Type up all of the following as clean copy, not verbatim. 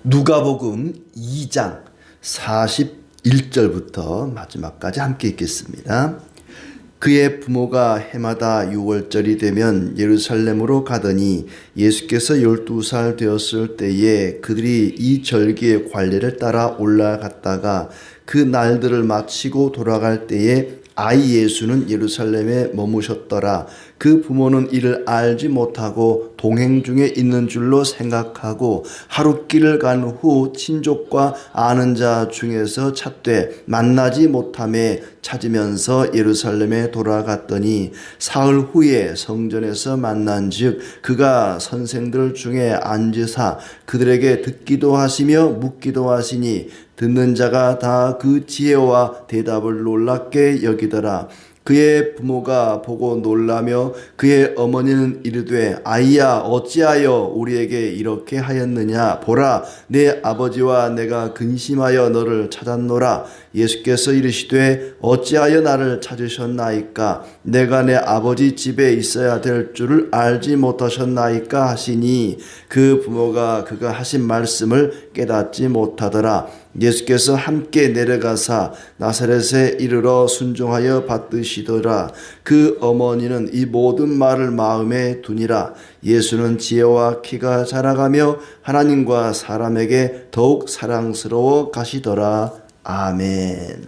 누가복음 2장 41절부터 마지막까지 함께 읽겠습니다. 그의 부모가 해마다 유월절이 되면 예루살렘으로 가더니 예수께서 12살 되었을 때에 그들이 이 절기의 관례를 따라 올라갔다가 그 날들을 마치고 돌아갈 때에 아이 예수는 예루살렘에 머무셨더라. 그 부모는 이를 알지 못하고 동행 중에 있는 줄로 생각하고 하루 길을 간 후 친족과 아는 자 중에서 찾되 만나지 못함에 찾으면서 예루살렘에 돌아갔더니 사흘 후에 성전에서 만난즉 그가 선생들 중에 앉으사 그들에게 듣기도 하시며 묻기도 하시니 듣는 자가 다 그 지혜와 대답을 놀랍게 여기더라. 그의 부모가 보고 놀라며 그의 어머니는 이르되 아이야 어찌하여 우리에게 이렇게 하였느냐 보라 내 아버지와 내가 근심하여 너를 찾았노라. 예수께서 이르시되 어찌하여 나를 찾으셨나이까 내가 내 아버지 집에 있어야 될 줄을 알지 못하셨나이까 하시니 그 부모가 그가 하신 말씀을 깨닫지 못하더라. 예수께서 함께 내려가사 나사렛에 이르러 순종하여 받드시더라. 그 어머니는 이 모든 말을 마음에 두니라. 예수는 지혜와 키가 자라가며 하나님과 사람에게 더욱 사랑스러워 가시더라. 아멘.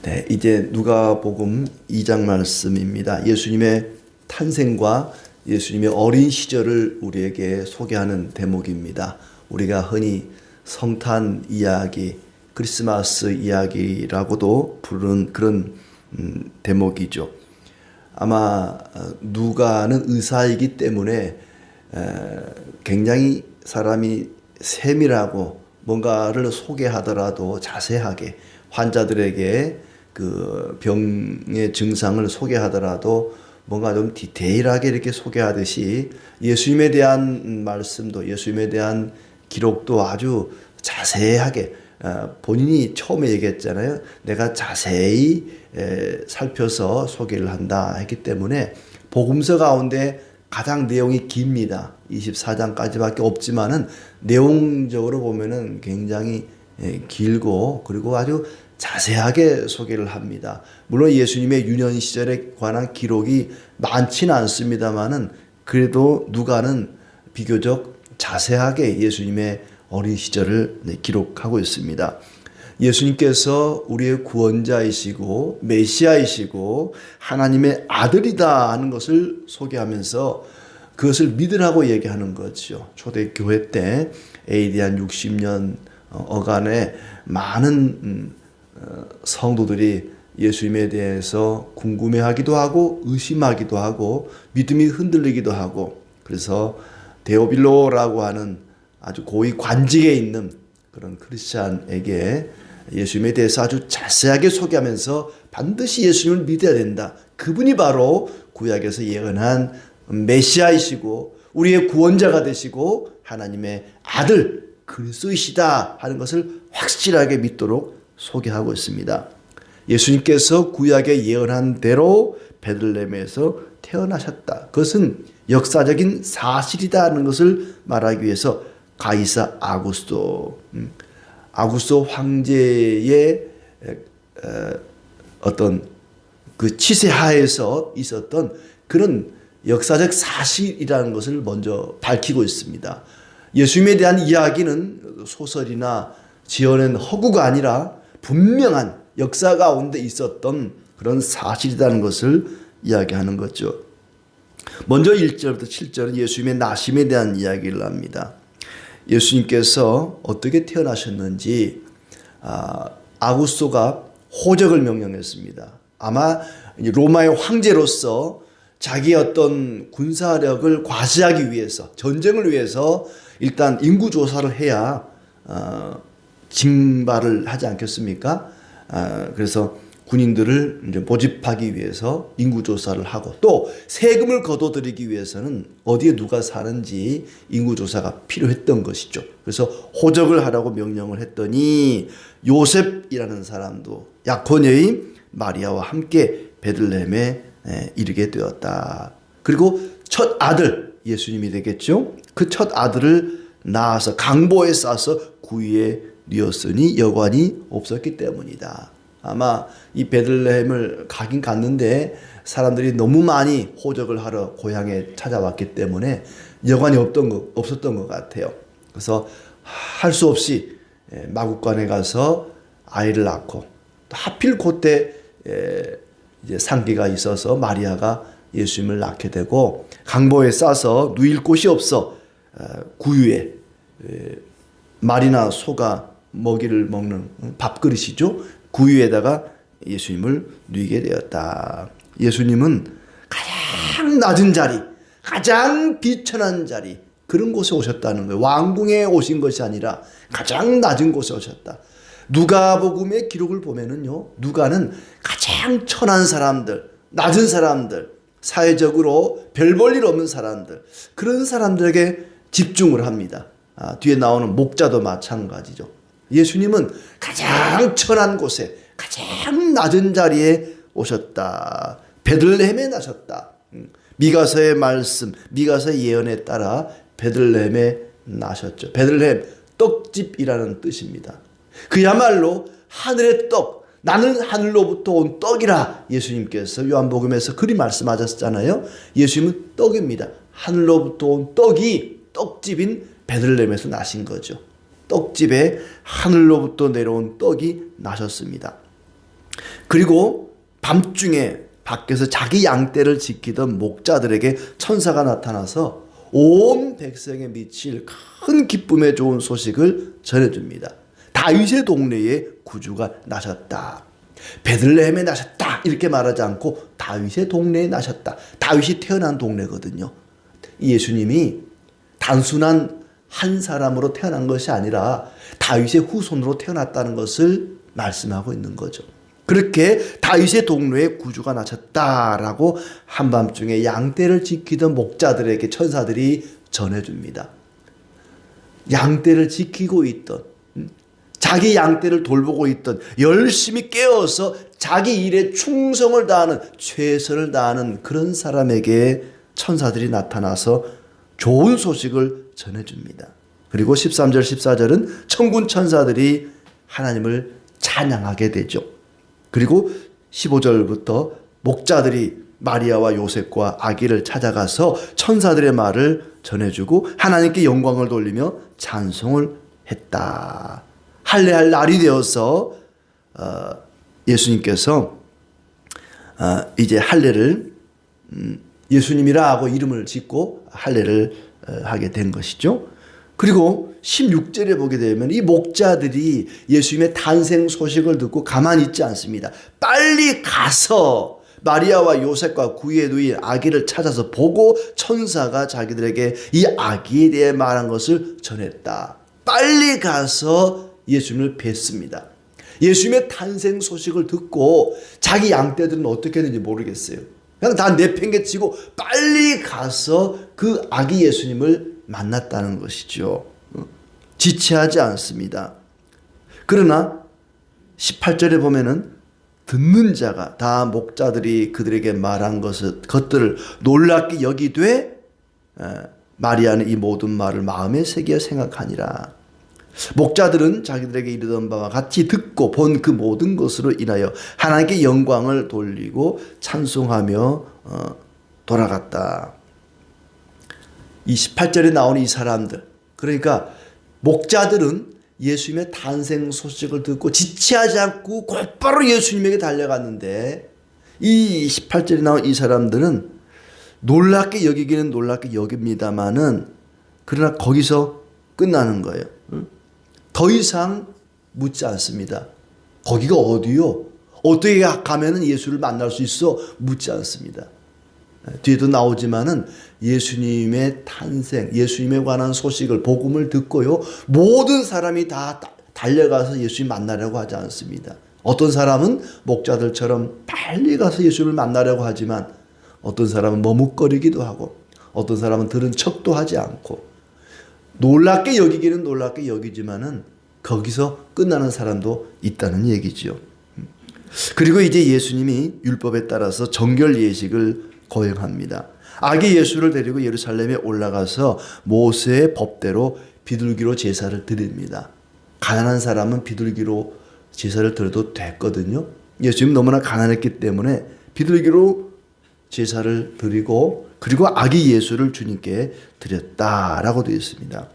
네, 이제 누가복음 2장 말씀입니다. 예수님의 탄생과 예수님의 어린 시절을 우리에게 소개하는 대목입니다. 우리가 흔히 성탄 이야기, 크리스마스 이야기라고도 부르는 그런 대목이죠. 아마 누가는 의사이기 때문에 굉장히 사람이 세밀하고 뭔가를 소개하더라도 자세하게 환자들에게 그 병의 증상을 소개하더라도 뭔가 좀 디테일하게 이렇게 소개하듯이 예수님에 대한 말씀도 예수님에 대한 기록도 아주 자세하게 본인이 처음에 얘기했잖아요. 내가 자세히 살펴서 소개를 한다 했기 때문에 복음서 가운데 가장 내용이 깁니다. 24장까지밖에 없지만은 내용적으로 보면은 굉장히 길고 그리고 아주 자세하게 소개를 합니다. 물론 예수님의 유년 시절에 관한 기록이 많지는 않습니다만은 그래도 누가는 비교적 자세하게 예수님의 어린 시절을 기록하고 있습니다. 예수님께서 우리의 구원자이시고 메시아이시고 하나님의 아들이다 하는 것을 소개하면서 그것을 믿으라고 얘기하는 거죠. 초대교회 때 AD 한 60년 어간에 많은 성도들이 예수님에 대해서 궁금해하기도 하고 의심하기도 하고 믿음이 흔들리기도 하고 그래서 데오빌로라고 하는 아주 고위 관직에 있는 그런 크리스찬에게 예수님에 대해서 아주 자세하게 소개하면서 반드시 예수님을 믿어야 된다. 그분이 바로 구약에서 예언한 메시아이시고 우리의 구원자가 되시고 하나님의 아들 그리스도이시다 하는 것을 확실하게 믿도록 소개하고 있습니다. 예수님께서 구약에 예언한 대로 베들레헴에서 태어나셨다. 그것은 역사적인 사실이다 하는 것을 말하기 위해서 가이사 아구스토 황제의 어떤 그 치세 하에서 있었던 그런 역사적 사실이라는 것을 먼저 밝히고 있습니다. 예수님에 대한 이야기는 소설이나 지어낸 허구가 아니라 분명한 역사 가운데 있었던 그런 사실이라는 것을 이야기하는 거죠. 먼저 1절부터 7절은 예수님의 나심에 대한 이야기를 합니다. 예수님께서 어떻게 태어나셨는지 아구스토가 호적을 명령했습니다. 아마 로마의 황제로서 자기의 어떤 군사력을 과시하기 위해서 전쟁을 위해서 일단 인구조사를 해야 징발을 하지 않겠습니까? 그래서 군인들을 이제 모집하기 위해서 인구조사를 하고 또 세금을 거둬들이기 위해서는 어디에 누가 사는지 인구조사가 필요했던 것이죠. 그래서 호적을 하라고 명령을 했더니 요셉이라는 사람도 약혼녀인 마리아와 함께 베들레헴에 이르게 되었다. 그리고 첫 아들 예수님이 되겠죠. 그 첫 아들을 나아서 강보에 싸서 구유에 뉘었으니 여관이 없었기 때문이다. 아마 이 베들레헴을 가긴 갔는데 사람들이 너무 많이 호적을 하러 고향에 찾아왔기 때문에 여관이 없었던 것 같아요. 그래서 할 수 없이 마구간에 가서 아이를 낳고 또 하필 그때 이제 상기가 있어서 마리아가 예수님을 낳게 되고 강보에 싸서 누일 곳이 없어 구유에 말이나 소가 먹이를 먹는 밥그릇이죠. 구유에다가 예수님을 누이게 되었다. 예수님은 가장 낮은 자리, 가장 비천한 자리, 그런 곳에 오셨다는 거예요. 왕궁에 오신 것이 아니라 가장 낮은 곳에 오셨다. 누가복음의 기록을 보면은요, 누가는 가장 천한 사람들, 낮은 사람들, 사회적으로 별 볼 일 없는 사람들, 그런 사람들에게 집중을 합니다. 뒤에 나오는 목자도 마찬가지죠. 예수님은 가장 천한 곳에, 가장 낮은 자리에 오셨다. 베들레헴에 나셨다. 미가서의 말씀, 미가서의 예언에 따라 베들레헴에 나셨죠. 베들레헴, 떡집이라는 뜻입니다. 그야말로 하늘의 떡, 나는 하늘로부터 온 떡이라 예수님께서 요한복음에서 그리 말씀하셨잖아요. 예수님은 떡입니다. 하늘로부터 온 떡이 떡집인 베들레헴에서 나신 거죠. 떡집에 하늘로부터 내려온 떡이 나셨습니다. 그리고 밤중에 밖에서 자기 양떼를 지키던 목자들에게 천사가 나타나서 온 백성에 미칠 큰 기쁨에 좋은 소식을 전해줍니다. 다윗의 동네에 구주가 나셨다. 베들레헴에 나셨다 이렇게 말하지 않고 다윗의 동네에 나셨다. 다윗이 태어난 동네거든요. 예수님이 단순한 한 사람으로 태어난 것이 아니라 다윗의 후손으로 태어났다는 것을 말씀하고 있는 거죠. 그렇게 다윗의 동네에 구주가 나셨다라고 한밤중에 양떼를 지키던 목자들에게 천사들이 전해줍니다. 양떼를 지키고 있던, 자기 양떼를 돌보고 있던, 열심히 깨어서 자기 일에 충성을 다하는, 최선을 다하는 그런 사람에게 천사들이 나타나서 좋은 소식을 전해줍니다. 그리고 13절 14절은 천군 천사들이 하나님을 찬양하게 되죠. 그리고 15절부터 목자들이 마리아와 요셉과 아기를 찾아가서 천사들의 말을 전해주고 하나님께 영광을 돌리며 찬송을 했다. 할례할 날이 되어서 예수님께서 이제 할례를 예수님이라 하고 이름을 짓고 할례를 하게 된 것이죠. 그리고 16절에 보게 되면 이 목자들이 예수님의 탄생 소식을 듣고 가만히 있지 않습니다. 빨리 가서 마리아와 요셉과 구유에 누인 아기를 찾아서 보고 천사가 자기들에게 이 아기에 대해 말한 것을 전했다. 빨리 가서 예수님을 뵀습니다. 예수님의 탄생 소식을 듣고 자기 양떼들은 어떻게 했는지 모르겠어요. 그냥 다 내팽개치고 빨리 가서 그 아기 예수님을 만났다는 것이죠. 지체하지 않습니다. 그러나 18절에 보면은 듣는 자가 다 목자들이 그들에게 말한 것들을 놀랍게 여기되 마리아는 이 모든 말을 마음에 새겨 생각하니라. 목자들은 자기들에게 이르던 바와 같이 듣고 본 그 모든 것으로 인하여 하나님께 영광을 돌리고 찬송하며 돌아갔다. 이 18절에 나오는 이 사람들, 그러니까 목자들은 예수님의 탄생 소식을 듣고 지체하지 않고 곧바로 예수님에게 달려갔는데 이 18절에 나온 이 사람들은 놀랍게 여기기는 놀랍게 여깁니다마는 그러나 거기서 끝나는 거예요. 더 이상 묻지 않습니다. 거기가 어디요? 어떻게 가면은 예수를 만날 수 있어? 묻지 않습니다. 뒤에도 나오지만은 예수님의 탄생, 예수님에 관한 소식을, 복음을 듣고요, 모든 사람이 다 달려가서 예수님 만나려고 하지 않습니다. 어떤 사람은 목자들처럼 빨리 가서 예수를 만나려고 하지만 어떤 사람은 머뭇거리기도 하고 어떤 사람은 들은 척도 하지 않고 놀랍게 여기기는 놀랍게 여기지만은 거기서 끝나는 사람도 있다는 얘기죠. 그리고 이제 예수님이 율법에 따라서 정결 예식을 거행합니다. 아기 예수를 데리고 예루살렘에 올라가서 모세의 법대로 비둘기로 제사를 드립니다. 가난한 사람은 비둘기로 제사를 드려도 됐거든요. 예수님 너무나 가난했기 때문에 비둘기로 제사를 드리고 그리고 아기 예수를 주님께 드렸다라고 되어 있습니다.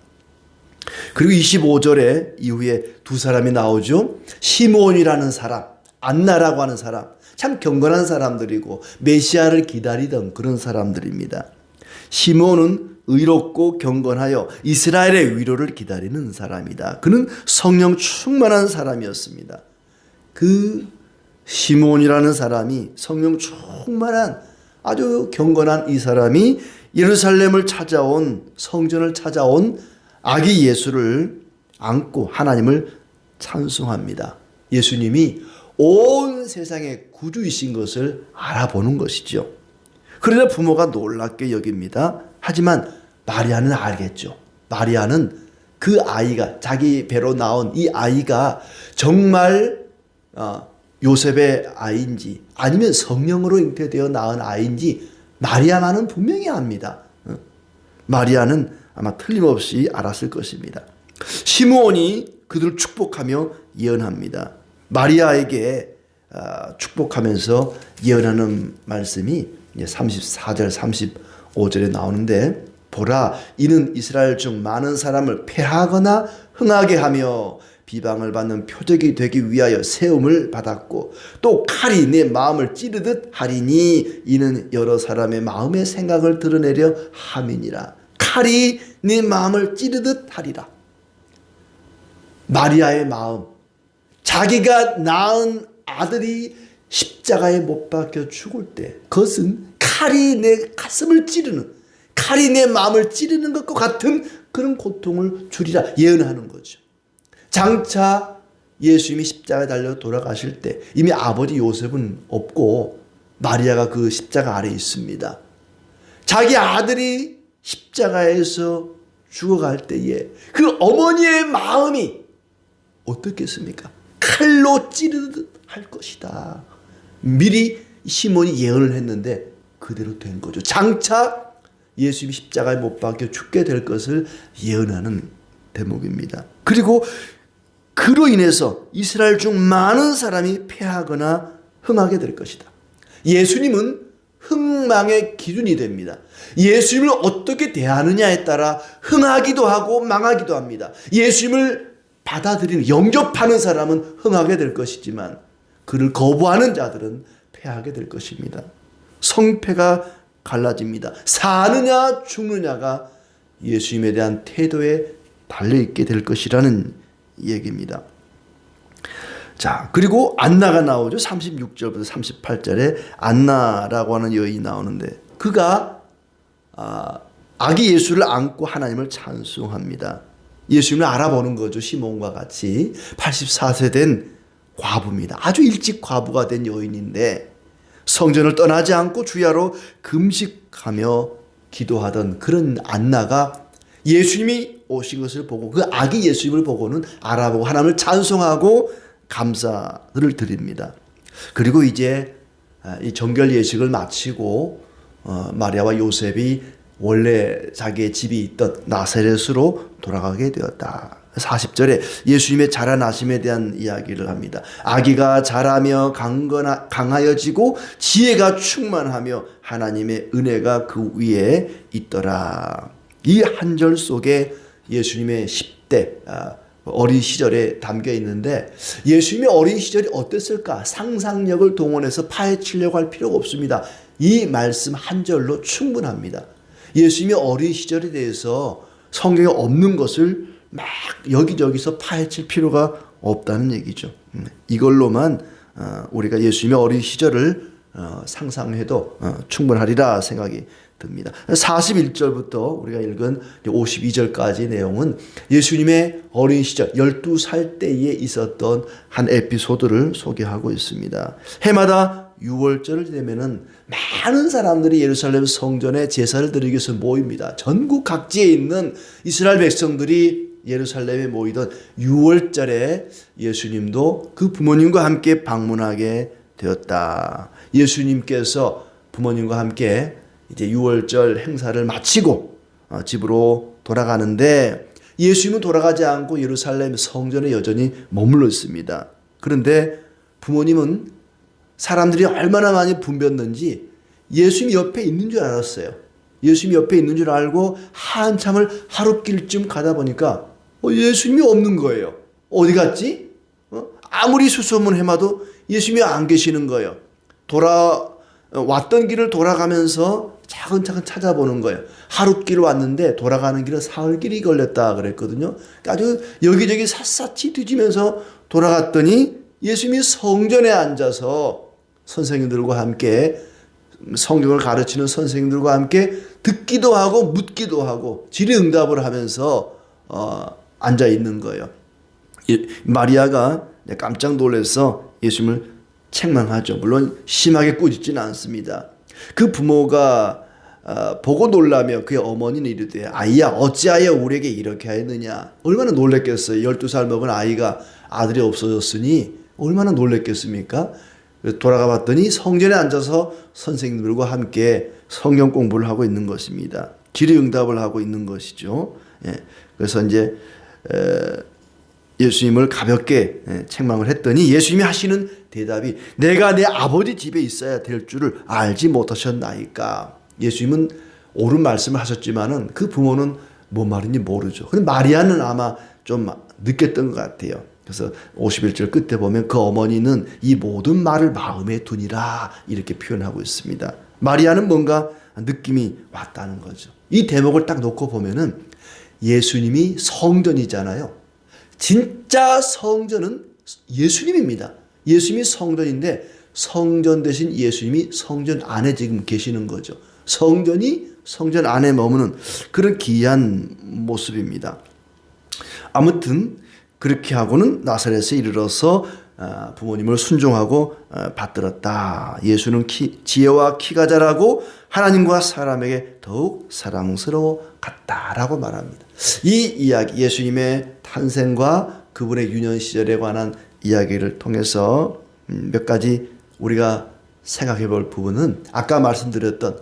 그리고 25절에 이후에 두 사람이 나오죠. 시므온이라는 사람, 안나라고 하는 사람, 참 경건한 사람들이고 메시아를 기다리던 그런 사람들입니다. 시므온은 의롭고 경건하여 이스라엘의 위로를 기다리는 사람이다. 그는 성령 충만한 사람이었습니다. 그 시므온이라는 사람이 성령 충만한 아주 경건한 이 사람이 예루살렘을 찾아온, 성전을 찾아온 아기 예수를 안고 하나님을 찬송합니다. 예수님이 온 세상의 구주이신 것을 알아보는 것이죠. 그러자 부모가 놀랍게 여깁니다. 하지만 마리아는 알겠죠. 마리아는 그 아이가, 자기 배로 나온 이 아이가 정말 요셉의 아이인지 아니면 성령으로 잉태되어 낳은 아이인지 마리아만은 분명히 압니다. 마리아는 아마 틀림없이 알았을 것입니다. 시므온이 그들을 축복하며 예언합니다. 마리아에게 축복하면서 예언하는 말씀이 34절 35절에 나오는데, 보라, 이는 이스라엘 중 많은 사람을 패하거나 흥하게 하며 비방을 받는 표적이 되기 위하여 세움을 받았고 또 칼이 내 마음을 찌르듯 하리니 이는 여러 사람의 마음의 생각을 드러내려 함이니라. 칼이 네 마음을 찌르듯 하리라. 마리아의 마음, 자기가 낳은 아들이 십자가에 못 박혀 죽을 때 그것은 칼이 내 가슴을 찌르는, 칼이 내 마음을 찌르는 것과 같은 그런 고통을 주리라 예언하는 거죠. 장차 예수님이 십자가에 달려 돌아가실 때 이미 아버지 요셉은 없고 마리아가 그 십자가 아래에 있습니다. 자기 아들이 십자가에서 죽어갈 때에 그 어머니의 마음이 어떻겠습니까? 칼로 찌르듯 할 것이다. 미리 시몬이 예언을 했는데 그대로 된 거죠. 장차 예수님이 십자가에 못 박혀 죽게 될 것을 예언하는 대목입니다. 그리고 그로 인해서 이스라엘 중 많은 사람이 패하거나 흥하게 될 것이다. 예수님은 흥망의 기준이 됩니다. 예수님을 어떻게 대하느냐에 따라 흥하기도 하고 망하기도 합니다. 예수님을 받아들이는, 영접하는 사람은 흥하게 될 것이지만 그를 거부하는 자들은 패하게 될 것입니다. 성패가 갈라집니다. 사느냐 죽느냐가 예수님에 대한 태도에 달려있게 될 것이라는 얘기입니다. 자, 그리고 안나가 나오죠. 36절부터 38절에 안나라고 하는 여인이 나오는데 그가 아기 예수를 안고 하나님을 찬송합니다. 예수님을 알아보는 거죠. 시몬과 같이 84세 된 과부입니다. 아주 일찍 과부가 된 여인인데 성전을 떠나지 않고 주야로 금식하며 기도하던 그런 안나가 예수님이 오신 것을 보고 그 아기 예수님을 보고는 알아보고 하나님을 찬송하고 감사를 드립니다. 그리고 이제 이 정결 예식을 마치고 마리아와 요셉이 원래 자기의 집이 있던 나사렛으로 돌아가게 되었다. 40절에 예수님의 자라나심에 대한 이야기를 합니다. 아기가 자라며 강하여지고 지혜가 충만하며 하나님의 은혜가 그 위에 있더라. 이 한 절 속에 예수님의 10대 어린 시절에 담겨 있는데 예수님의 어린 시절이 어땠을까? 상상력을 동원해서 파헤치려고 할 필요가 없습니다. 이 말씀 한 절로 충분합니다. 예수님의 어린 시절에 대해서 성경에 없는 것을 막 여기저기서 파헤칠 필요가 없다는 얘기죠. 이걸로만 우리가 예수님의 어린 시절을 상상해도 충분하리라 생각이 듭니다. 41절부터 우리가 읽은 52절까지 내용은 예수님의 어린 시절 12살 때에 있었던 한 에피소드를 소개하고 있습니다. 해마다 6월절을 되면은 많은 사람들이 예루살렘 성전에 제사를 드리기 위해서 모입니다. 전국 각지에 있는 이스라엘 백성들이 예루살렘에 모이던 6월절에 예수님도 그 부모님과 함께 방문하게 되었다. 예수님께서 부모님과 함께 이제 6월절 행사를 마치고 집으로 돌아가는데 예수님은 돌아가지 않고 예루살렘 성전에 여전히 머물러 있습니다. 그런데 부모님은 사람들이 얼마나 많이 붐볐는지 예수님이 옆에 있는 줄 알았어요. 예수님이 옆에 있는 줄 알고 한참을 하룻길쯤 가다 보니까 예수님이 없는 거예요. 어디 갔지? 아무리 수소문 해봐도 예수님이 안 계시는 거예요. 왔던 길을 돌아가면서 차근차근 찾아보는 거예요. 하룻길 왔는데 돌아가는 길은 사흘길이 걸렸다 그랬거든요. 아주 여기저기 샅샅이 뒤지면서 돌아갔더니 예수님이 성전에 앉아서 선생님들과 함께 성경을 가르치는 선생님들과 함께 듣기도 하고 묻기도 하고 질의응답을 하면서 앉아 있는 거예요. 마리아가 깜짝 놀라서 예수님을 책망하죠. 물론 심하게 꾸짖지는 않습니다. 그 부모가 보고 놀라며 그의 어머니는 이르되 아이야 어찌하여 우리에게 이렇게 하였느냐. 얼마나 놀랬겠어요. 12살 먹은 아이가 아들이 없어졌으니 얼마나 놀랬겠습니까? 돌아가 봤더니 성전에 앉아서 선생님들과 함께 성경 공부를 하고 있는 것입니다. 질의응답을 하고 있는 것이죠. 그래서 이제 예수님을 가볍게 책망을 했더니 예수님이 하시는 대답이 내가 내 아버지 집에 있어야 될 줄을 알지 못하셨나이까. 예수님은 옳은 말씀을 하셨지만은 그 부모는 뭔 말인지 모르죠. 근데 마리아는 아마 좀 느꼈던 것 같아요. 그래서 51절 끝에 보면 그 어머니는 이 모든 말을 마음에 두니라 이렇게 표현하고 있습니다. 마리아는 뭔가 느낌이 왔다는 거죠. 이 대목을 딱 놓고 보면은 예수님이 성전이잖아요. 진짜 성전은 예수님입니다. 예수님이 성전인데 성전 대신 예수님이 성전 안에 지금 계시는 거죠. 성전이 성전 안에 머무는 그런 기이한 모습입니다. 아무튼 그렇게 하고는 나사렛에 이르러서 부모님을 순종하고 받들었다. 예수는 지혜와 키가 자라고 하나님과 사람에게 더욱 사랑스러워 갔다라고 말합니다. 이 이야기 예수님의 탄생과 그분의 유년 시절에 관한 이야기를 통해서 몇 가지 우리가 생각해 볼 부분은 아까 말씀드렸던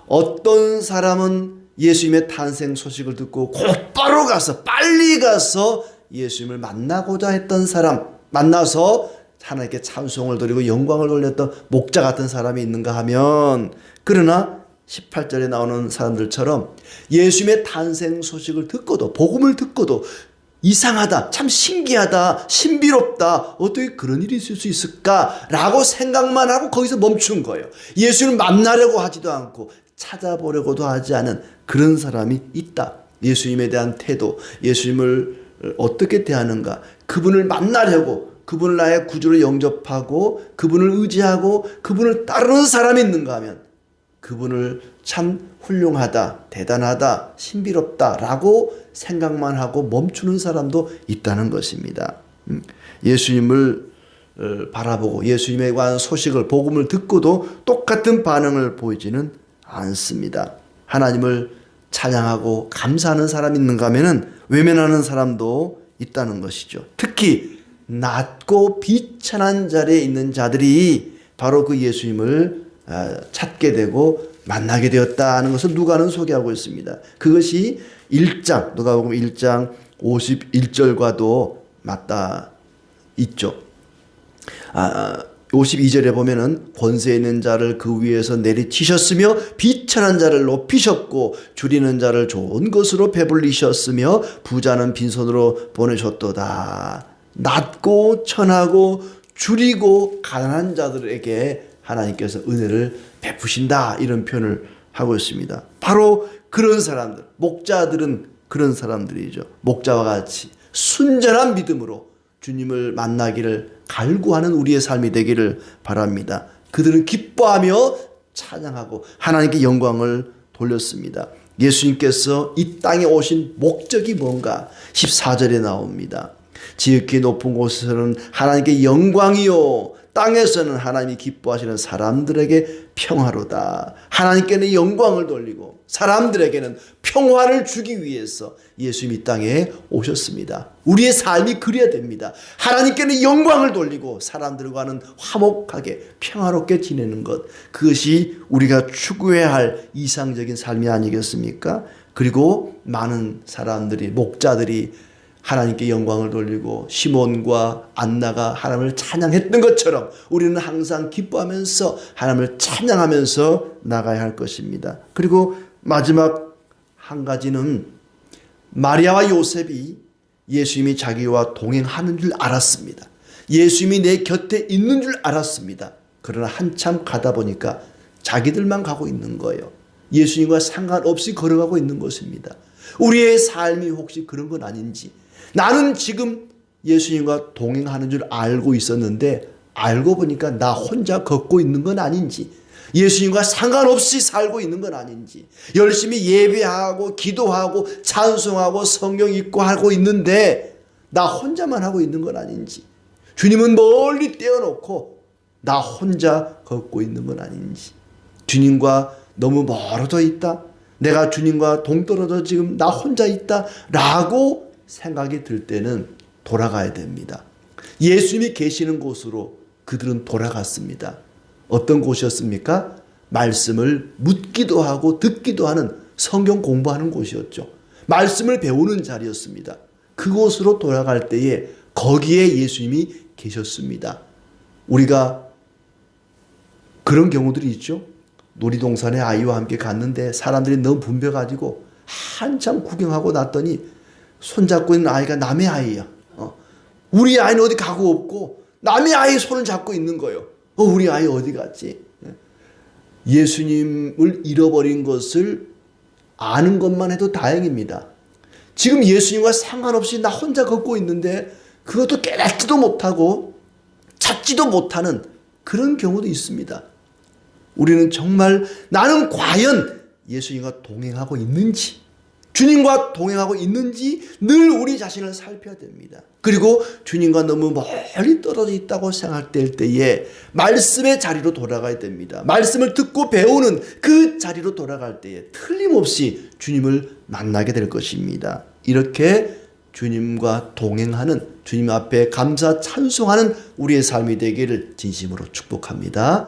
어떤 사람은 예수님의 탄생 소식을 듣고 곧바로 가서 빨리 가서 예수님을 만나고자 했던 사람, 만나서 하나님께 찬송을 드리고 영광을 돌렸던 목자 같은 사람이 있는가 하면, 그러나 18절에 나오는 사람들처럼 예수님의 탄생 소식을 듣고도, 복음을 듣고도 이상하다, 참 신기하다, 신비롭다, 어떻게 그런 일이 있을 수 있을까라고 생각만 하고 거기서 멈춘 거예요. 예수님을 만나려고 하지도 않고 찾아보려고도 하지 않은 그런 사람이 있다. 예수님에 대한 태도, 예수님을 어떻게 대하는가, 그분을 만나려고, 그분을 나의 구주로 영접하고 그분을 의지하고 그분을 따르는 사람이 있는가 하면 그분을 참 훌륭하다, 대단하다, 신비롭다라고 생각만 하고 멈추는 사람도 있다는 것입니다. 예수님을 바라보고 예수님에 관한 소식을, 복음을 듣고도 똑같은 반응을 보이지는 않습니다. 하나님을 찬양하고 감사하는 사람이 있는가 하면은 외면하는 사람도 있다는 것이죠. 특히 낮고 비천한 자리에 있는 자들이 바로 그 예수님을 찾게 되고 만나게 되었다는 것을 누가는 소개하고 있습니다. 그것이 1장, 누가복음 1장 51절과도 맞닿아 있죠. 52절에 보면은 권세 있는 자를 그 위에서 내리치셨으며 비천한 자를 높이셨고 줄이는 자를 좋은 것으로 배불리셨으며 부자는 빈손으로 보내셨도다. 낮고 천하고 줄이고 가난한 자들에게 하나님께서 은혜를 베푸신다, 이런 표현을 하고 있습니다. 바로 그런 사람들, 목자들은 그런 사람들이죠. 목자와 같이 순전한 믿음으로 주님을 만나기를 갈구하는 우리의 삶이 되기를 바랍니다. 그들은 기뻐하며 찬양하고 하나님께 영광을 돌렸습니다. 예수님께서 이 땅에 오신 목적이 뭔가 14절에 나옵니다. 지극히 높은 곳에서는 하나님께 영광이요, 땅에서는 하나님이 기뻐하시는 사람들에게 평화로다. 하나님께는 영광을 돌리고 사람들에게는 평화를 주기 위해서 예수님이 이 땅에 오셨습니다. 우리의 삶이 그래야 됩니다. 하나님께는 영광을 돌리고 사람들과는 화목하게 평화롭게 지내는 것, 그것이 우리가 추구해야 할 이상적인 삶이 아니겠습니까? 그리고 많은 사람들이, 목자들이 하나님께 영광을 돌리고 시몬과 안나가 하나님을 찬양했던 것처럼 우리는 항상 기뻐하면서 하나님을 찬양하면서 나가야 할 것입니다. 그리고 마지막 한 가지는 마리아와 요셉이 예수님이 자기와 동행하는 줄 알았습니다. 예수님이 내 곁에 있는 줄 알았습니다. 그러나 한참 가다 보니까 자기들만 가고 있는 거예요. 예수님과 상관없이 걸어가고 있는 것입니다. 우리의 삶이 혹시 그런 건 아닌지, 나는 지금 예수님과 동행하는 줄 알고 있었는데 알고 보니까 나 혼자 걷고 있는 건 아닌지, 예수님과 상관없이 살고 있는 건 아닌지, 열심히 예배하고 기도하고 찬송하고 성경 읽고 하고 있는데 나 혼자만 하고 있는 건 아닌지, 주님은 멀리 떼어놓고 나 혼자 걷고 있는 건 아닌지, 주님과 너무 멀어져 있다, 내가 주님과 동떨어져 지금 나 혼자 있다 라고 생각이 들 때는 돌아가야 됩니다. 예수님이 계시는 곳으로 그들은 돌아갔습니다. 어떤 곳이었습니까? 말씀을 묻기도 하고 듣기도 하는, 성경 공부하는 곳이었죠. 말씀을 배우는 자리였습니다. 그곳으로 돌아갈 때에 거기에 예수님이 계셨습니다. 우리가 그런 경우들이 있죠. 놀이동산에 아이와 함께 갔는데 사람들이 너무 붐벼가지고 한참 구경하고 났더니 손잡고 있는 아이가 남의 아이야. 우리 아이는 어디 가고 없고 남의 아이의 손을 잡고 있는 거예요. 우리 아이 어디 갔지? 예수님을 잃어버린 것을 아는 것만 해도 다행입니다. 지금 예수님과 상관없이 나 혼자 걷고 있는데 그것도 깨닫지도 못하고 찾지도 못하는 그런 경우도 있습니다. 우리는 정말 나는 과연 예수님과 동행하고 있는지, 주님과 동행하고 있는지 늘 우리 자신을 살펴야 됩니다. 그리고 주님과 너무 멀리 떨어져 있다고 생각될 때에 말씀의 자리로 돌아가야 됩니다. 말씀을 듣고 배우는 그 자리로 돌아갈 때에 틀림없이 주님을 만나게 될 것입니다. 이렇게 주님과 동행하는, 주님 앞에 감사 찬송하는 우리의 삶이 되기를 진심으로 축복합니다.